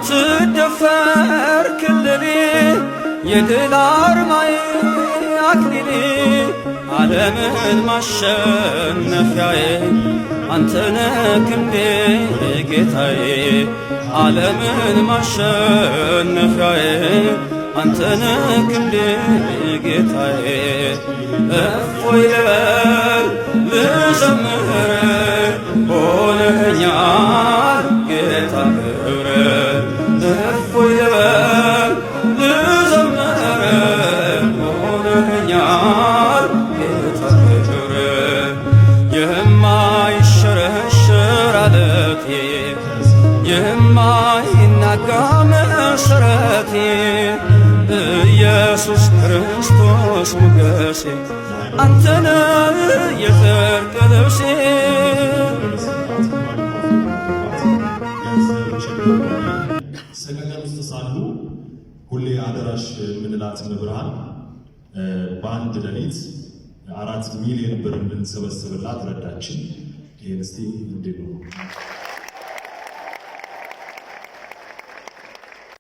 ስደፈር ክልሌ የድል አርማዬ አክሊሌ ዓለምን ማሸነፊያዬ አንተነህ ክንዴ ጌታዬ ዓለምን ማሸነፊያዬ አንተነህ ክንዴ ጌታዬ እፎይ ልበል ልዘምር ሆነኸኛል ጌታ ክብር እፎይ ልበል ልዘምር ሆነኸኛል ጌታ ክብር የማይሸረሸር ዓለቴ የማይናጋ መሠረቴ ኢየሱስ ክርስቶስ ሞገሴ አንተነህ የጽድቅ ልብሴ ሰቀቀን ውስጥ ሳሉ ሁሌ አደራሽ የምንላት ብርሃን በአንድ ሌሊት 4 ሚሊዮን ብር እንድንሰበስብላት ረዳችን። ይህን እስቲ እንዴት ነው